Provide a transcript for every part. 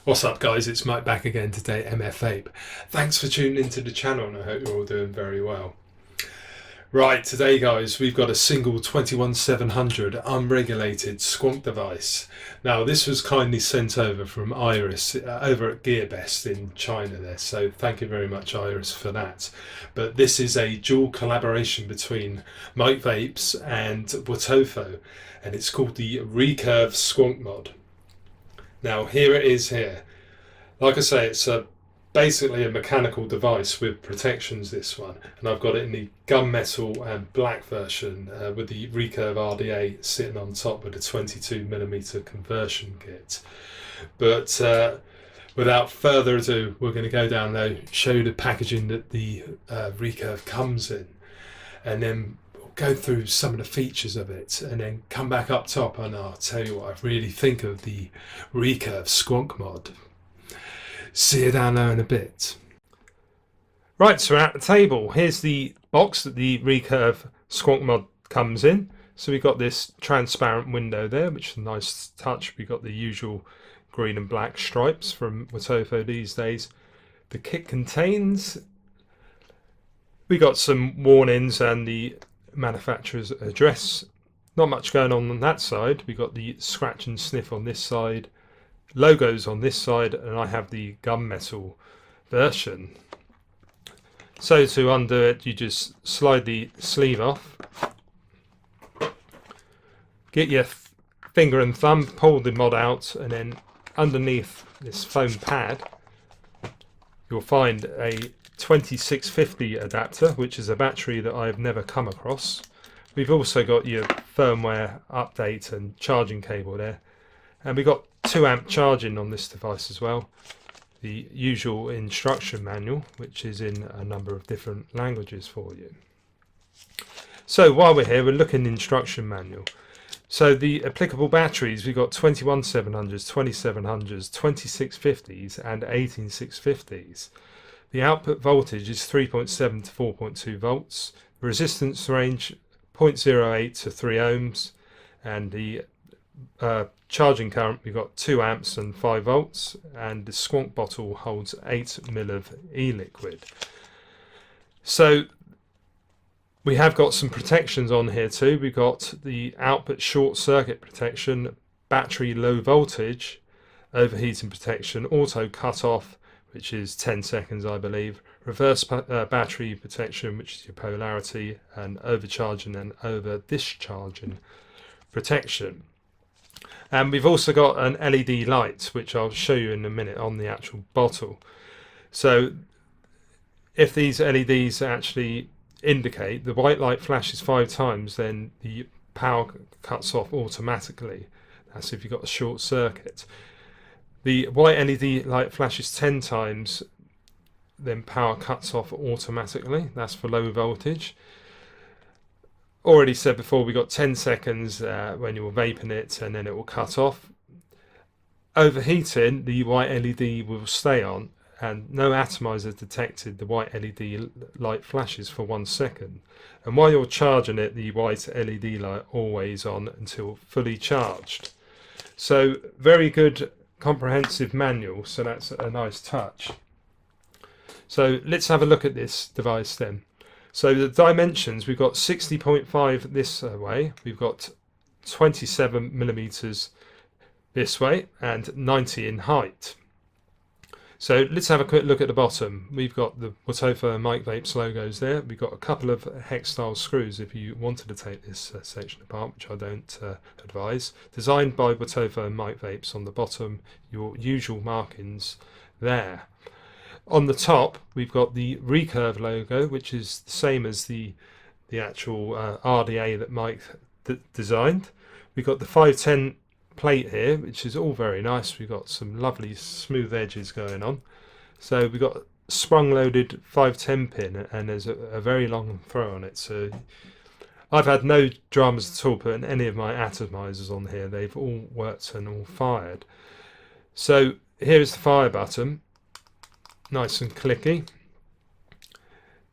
What's up guys, it's Mike back again today at MF Vape. Thanks for tuning into the channel and I hope you're all doing very well. Right, today guys, we've got a single 21700 unregulated Squonk device. Now this was kindly sent over from Iris over at GearBest in China there, so thank you very much Iris for that. But this is a dual collaboration between Mike Vapes and Wotofo, and it's called the Recurve Squonk mod. Now here it is here. Like I say, it's basically a mechanical device with protections, this one, and I've got it in the gunmetal and black version with the Recurve RDA sitting on top with a 22mm conversion kit. But without further ado, we're going to go down there, show you the packaging that the Recurve comes in, and then go through some of the features of it, and then come back up top and I'll tell you what I really think of the Recurve Squonk mod. See you down there in a bit. Right, so we're at the table. Here's the box that the Recurve Squonk mod comes in. So we've got this transparent window there, which is a nice touch. We've got the usual green and black stripes from Wotofo these days. The kit contains, we got some warnings and the manufacturer's address. Not much going on that side. We got the scratch and sniff on this side, logos on this side, and I have the gunmetal version. So to undo it, you just slide the sleeve off, get your finger and thumb, pull the mod out, and then underneath this foam pad you'll find a 2650 adapter, which is a battery that I've never come across. We've also got your firmware update and charging cable there, and we've got 2 amp charging on this device as well. The usual instruction manual, which is in a number of different languages for you. So while we're here, we're looking at the instruction manual. So the applicable batteries, we've got 21700s, 2700s, 2650s and 18650s. The output voltage is 3.7 to 4.2 volts. Resistance range 0.08 to 3 ohms, and the charging current, we've got 2 amps and 5 volts, and the Squonk bottle holds 8 ml of e-liquid. So we have got some protections on here too. We've got the output short circuit protection, battery low voltage, overheating protection, auto cut off, which is 10 seconds I believe, reverse battery protection, which is your polarity, and overcharging and over discharging protection. And we've also got an LED light, which I'll show you in a minute on the actual bottle. So if these LEDs actually indicate, the white light flashes 5 times, then the power cuts off automatically. That's if you've got a short circuit. The white LED light flashes 10 times, then power cuts off automatically. That's for low voltage. Already said before, we got 10 seconds when you're vaping it, and then it will cut off. Overheating, the white LED will stay on, and no atomizer detected. The white LED light flashes for 1 second, and while you're charging it, the white LED light always on until fully charged. So very good comprehensive manual, so that's a nice touch. So let's have a look at this device then. So the dimensions, we've got 60.5 this way, we've got 27mm this way, and 90 in height. So let's have a quick look at the bottom. We've got the Wotofo and Mike Vapes logos there. We've got a couple of hex style screws if you wanted to take this section apart, which I don't advise. Designed by Wotofo and Mike Vapes on the bottom, your usual markings there. On the top, we've got the Recurve logo, which is the same as the actual RDA that Mike designed. We've got the 510 plate here, which is all very nice. We've got some lovely smooth edges going on. So we've got sprung loaded 510 pin, and there's a very long throw on it. So I've had no dramas at all putting any of my atomizers on here. They've all worked and all fired. So here's the fire button. Nice and clicky.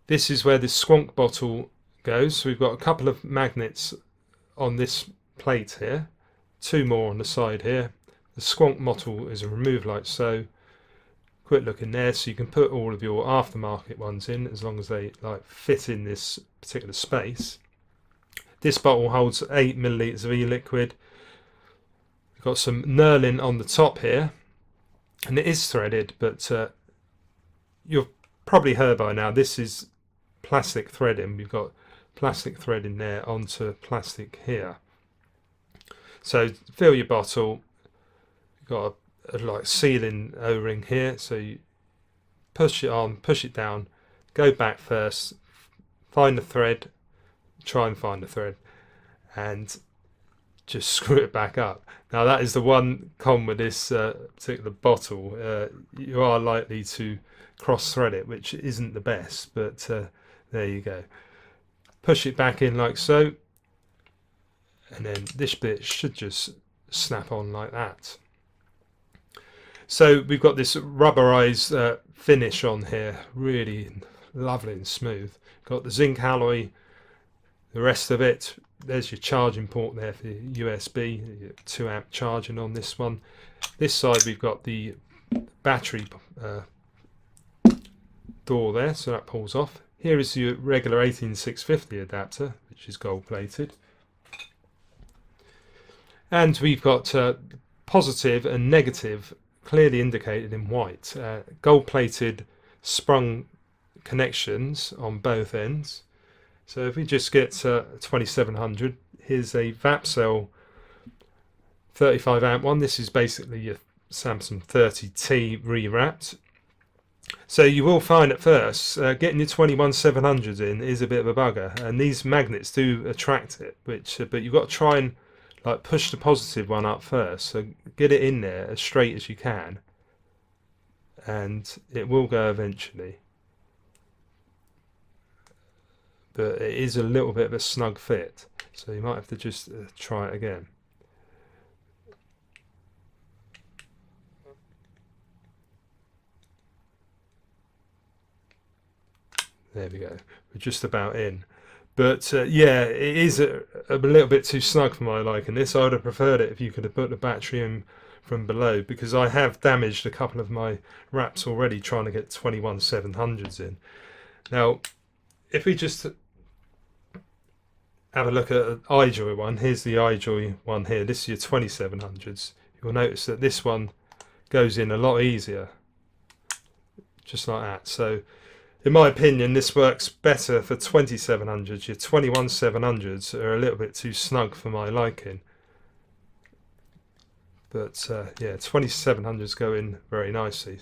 This is where the Squonk bottle goes. So we've got a couple of magnets on this plate here, 2 more on the side here, The Squonk model is removed like so. Quick look in there, so you can put all of your aftermarket ones in as long as they like fit in this particular space. This bottle holds 8 millilitres of e-liquid. We've got some knurling on the top here, and it is threaded, but you've probably heard by now this is plastic threading. We've got plastic thread in there onto plastic here. So fill your bottle. You've got a like sealing O-ring here, so you push it on, push it down, go back first, find the thread, try and find the thread, and just screw it back up. Now that is the one con with this particular bottle. You are likely to cross thread it, which isn't the best, but there you go. Push it back in like so, and then this bit should just snap on like that. So we've got this rubberized finish on here, really lovely and smooth. Got the zinc alloy, the rest of it. There's your charging port there for your USB, your 2 amp charging on this one. This side we've got the battery door there, so that pulls off. Here is your regular 18650 adapter, which is gold plated. And we've got positive and negative clearly indicated in white. Gold plated sprung connections on both ends. So if we just get 2700, here's a Vapes 35 amp one. This is basically your Samsung 30T re-wrapped. So you will find at first getting your 21700s in is a bit of a bugger, and these magnets do attract it, which but you've got to try and like push the positive one up first, so get it in there as straight as you can, and it will go eventually. But it is a little bit of a snug fit, so you might have to just try it again. There we go, we're just about in. But yeah, it is a little bit too snug for my liking. This I would have preferred it if you could have put the battery in from below, because I have damaged a couple of my wraps already trying to get 21700s in. Now, if we just have a look at an iJoy one, here's the iJoy one here. This is your 2700s. You'll notice that this one goes in a lot easier, just like that. So, in my opinion, this works better for 2700s. Your 21700s are a little bit too snug for my liking. But yeah, 2700s go in very nicely.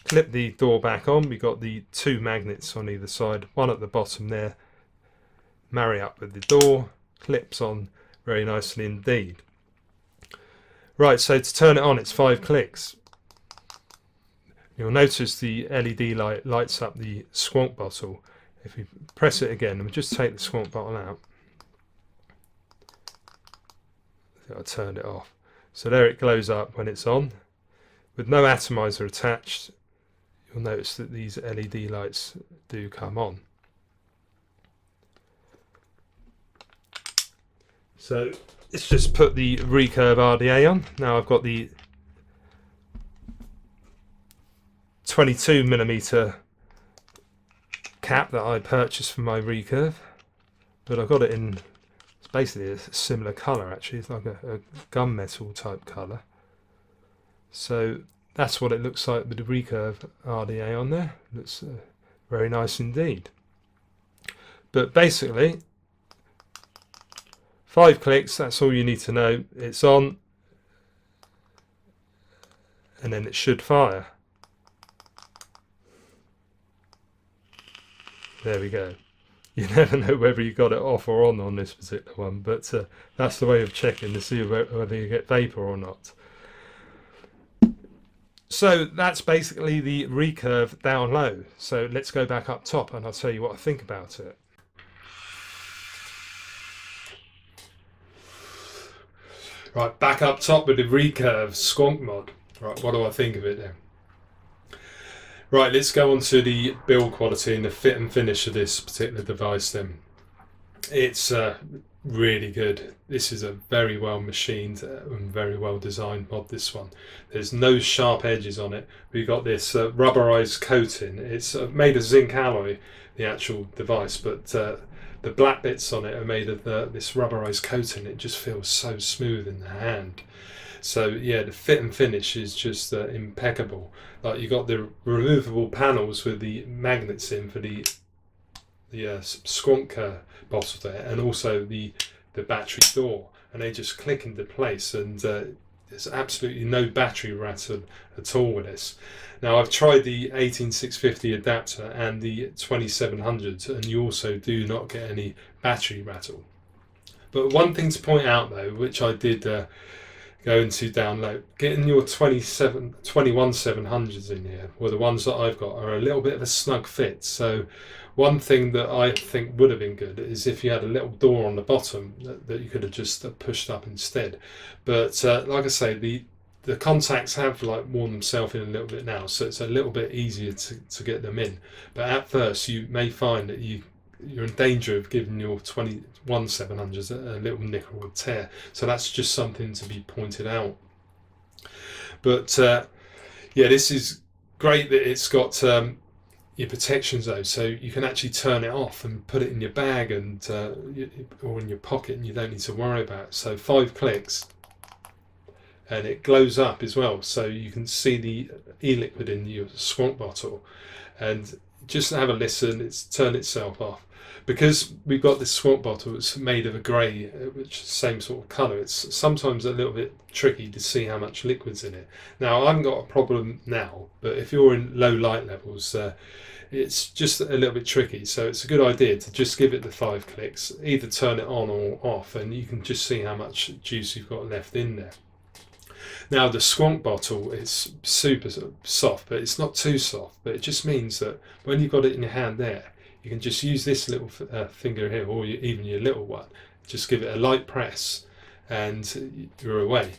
Clip the door back on. We've got the 2 magnets on either side. One at the bottom there. Marry up with the door. Clips on very nicely indeed. Right, so to turn it on, it's 5 clicks. You'll notice the LED light lights up the Squonk bottle. If we press it again, and we just take the Squonk bottle out, I turned it off. So there it glows up when it's on. With no atomizer attached, you'll notice that these LED lights do come on. So let's just put the Recurve RDA on. Now I've got the 22mm cap that I purchased for my Recurve, but I've got it in, it's basically a similar colour actually. It's like a gunmetal type colour. So that's what it looks like with the Recurve RDA on there. It looks very nice indeed. But basically, 5 clicks, that's all you need to know. It's on, and then it should fire. There we go. You never know whether you got it off or on this particular one, but that's the way of checking to see whether you get vapor or not. So that's basically the Recurve down low. So let's go back up top and I'll tell you what I think about it. Right, back up top with the Recurve Squonk mod. Right, what do I think of it then? Right, let's go on to the build quality and the fit and finish of this particular device then. It's really good. This is a very well machined and very well designed mod, this one. There's no sharp edges on it. We've got this rubberized coating. It's made of zinc alloy, the actual device, but the black bits on it are made of this rubberized coating. It just feels so smooth in the hand. So yeah, the fit and finish is just impeccable. Like, you got the removable panels with the magnets in for the Squonk bottle there, and also the battery door, and they just click into place, and there's absolutely no battery rattle at all with this. Now, I've tried the 18650 adapter and the 2700s, and you also do not get any battery rattle. But one thing to point out though, which I did go into download, getting your 21700s in here, well, the ones that I've got are a little bit of a snug fit. So one thing that I think would have been good is if you had a little door on the bottom that you could have just pushed up instead. But like I say, the contacts have like worn themselves in a little bit now, so it's a little bit easier to get them in. But at first you may find that you're in danger of giving your 21700s a little nick or tear. So that's just something to be pointed out. But yeah, this is great that it's got your protection zone, so you can actually turn it off and put it in your bag and or in your pocket, and you don't need to worry about it. So 5 clicks and it glows up as well, so you can see the e-liquid in your Squonk bottle. And just have a listen, it's turned itself off. Because we've got this Squonk bottle, it's made of a grey, which is the same sort of colour. It's sometimes a little bit tricky to see how much liquid's in it. Now, I haven't got a problem now, but if you're in low light levels, it's just a little bit tricky. So it's a good idea to just give it the 5 clicks, either turn it on or off, and you can just see how much juice you've got left in there. Now, the Squonk bottle is super soft, but it's not too soft. But it just means that when you've got it in your hand there, you can just use this little finger here, or even your little one. Just give it a light press and you're away.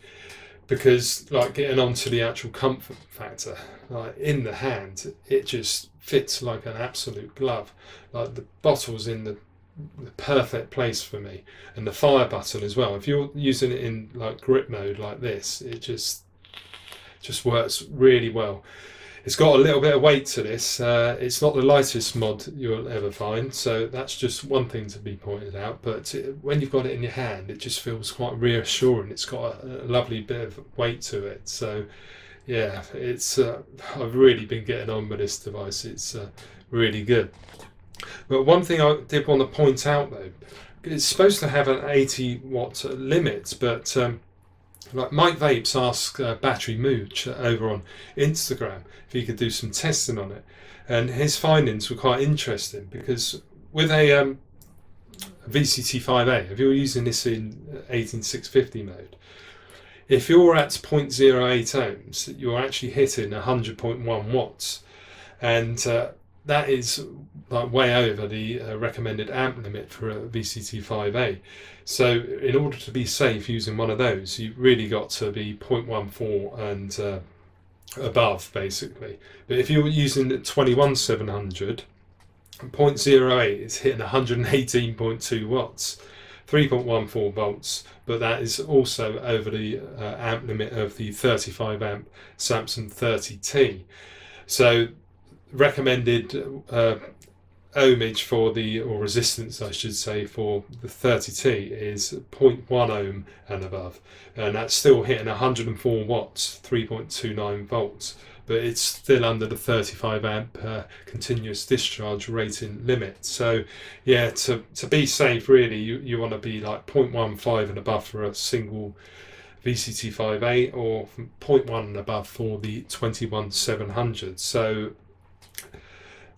Because like, getting onto the actual comfort factor, like in the hand, it just fits like an absolute glove. Like, the bottle's in the perfect place for me, and the fire button as well. If you're using it in like grip mode like this, it just works really well. It's got a little bit of weight to this. It's not the lightest mod you'll ever find, so that's just one thing to be pointed out. But when you've got it in your hand, it just feels quite reassuring. It's got a lovely bit of weight to it. So yeah, it's I've really been getting on with this device. It's really good. But one thing I did want to point out though, it's supposed to have an 80 watt limit, but like Mike Vapes asked Battery Mooch over on Instagram if he could do some testing on it, and his findings were quite interesting, because with a VCT5A, if you're using this in 18650 mode, if you're at 0.08 ohms, you're actually hitting 100.1 watts, and that is like way over the recommended amp limit for a VCT5A. So in order to be safe using one of those, you've really got to be 0.14 and above, basically. But if you're using the 21700, 0.08 is hitting 118.2 watts, 3.14 volts, but that is also over the amp limit of the 35 amp Samsung 30T. So recommended ohmage for the, or resistance I should say, for the 30T is 0.1 ohm and above, and that's still hitting 104 watts, 3.29 volts, but it's still under the 35 amp continuous discharge rating limit. So yeah, to be safe, really you want to be like 0.15 and above for a single VCT5A, or 0.1 and above for the 21700. So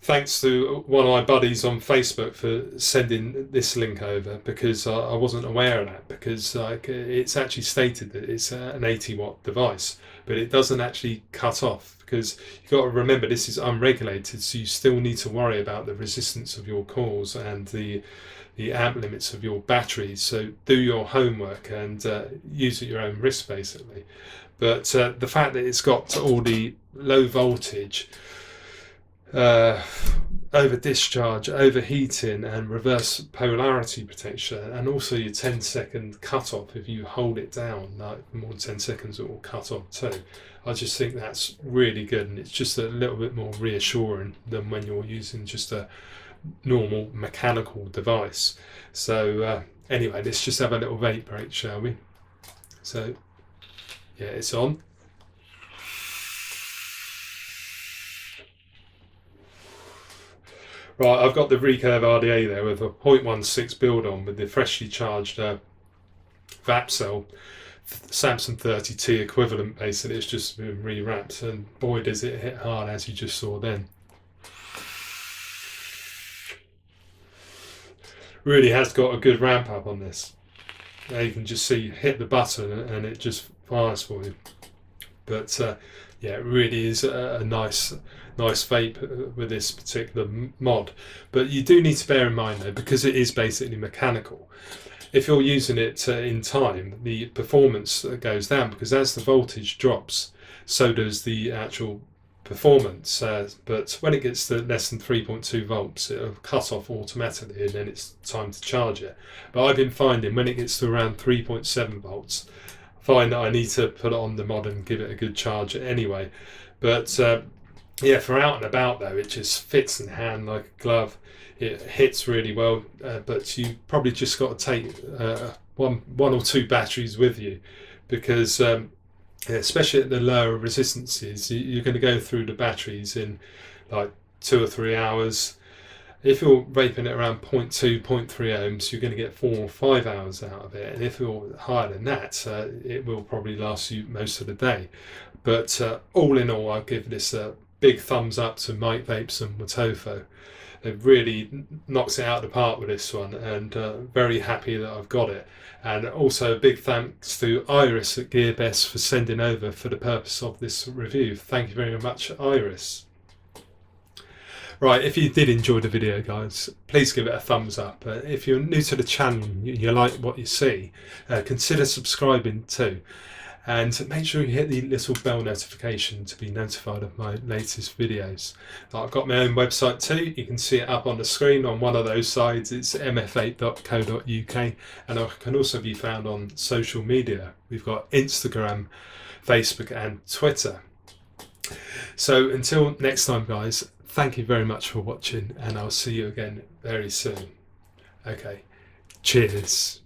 thanks to one of my buddies on Facebook for sending this link over, because I wasn't aware of that, because like, it's actually stated that it's an 80 watt device, but it doesn't actually cut off, because you've got to remember this is unregulated, so you still need to worry about the resistance of your coils and the amp limits of your batteries. So do your homework and use at your own risk, basically. But the fact that it's got all the low voltage over discharge, overheating, and reverse polarity protection, and also your 10-second cut off. If you hold it down like more than 10 seconds, it will cut off too. I just think that's really good, and it's just a little bit more reassuring than when you're using just a normal mechanical device. So anyway, let's just have a little vape break, shall we? So yeah, it's on. Right, I've got the Recurve RDA there with a 0.16 build on with the freshly charged Vapes cell, Samsung 30T equivalent basically. It's just been rewrapped, and boy does it hit hard, as you just saw then. Really has got a good ramp up on this. Now you can just see, hit the button and it just fires for you. But yeah, it really is a nice vape with this particular mod. But you do need to bear in mind though, because it is basically mechanical, if you're using it in time, the performance goes down, because as the voltage drops, so does the actual performance. But when it gets to less than 3.2 volts, it'll cut off automatically, and then it's time to charge it. But I've been finding when it gets to around 3.7 volts, I find that I need to put it on the mod and give it a good charge anyway. But yeah, for out and about though, it just fits in hand like a glove. It hits really well, but you probably just got to take one or two batteries with you, because especially at the lower resistances, you're going to go through the batteries in like 2 or 3 hours. If you're vaping at around 0.2, 0.3 ohms, you're going to get 4 or 5 hours out of it. And if you're higher than that, it will probably last you most of the day. But all in all, I'll give this a big thumbs up to MF Vapes and Wotofo. It really knocks it out of the park with this one, and very happy that I've got it. And also a big thanks to Iris at GearBest for sending over for the purpose of this review. Thank you very much, Iris. Right, if you did enjoy the video, guys, please give it a thumbs up. If you're new to the channel, you like what you see, consider subscribing too. And make sure you hit the little bell notification to be notified of my latest videos. I've got my own website too. You can see it up on the screen on one of those sides. It's mf8.co.uk, and I can also be found on social media. We've got Instagram, Facebook and Twitter. So until next time, guys, thank you very much for watching, and I'll see you again very soon. Okay, cheers.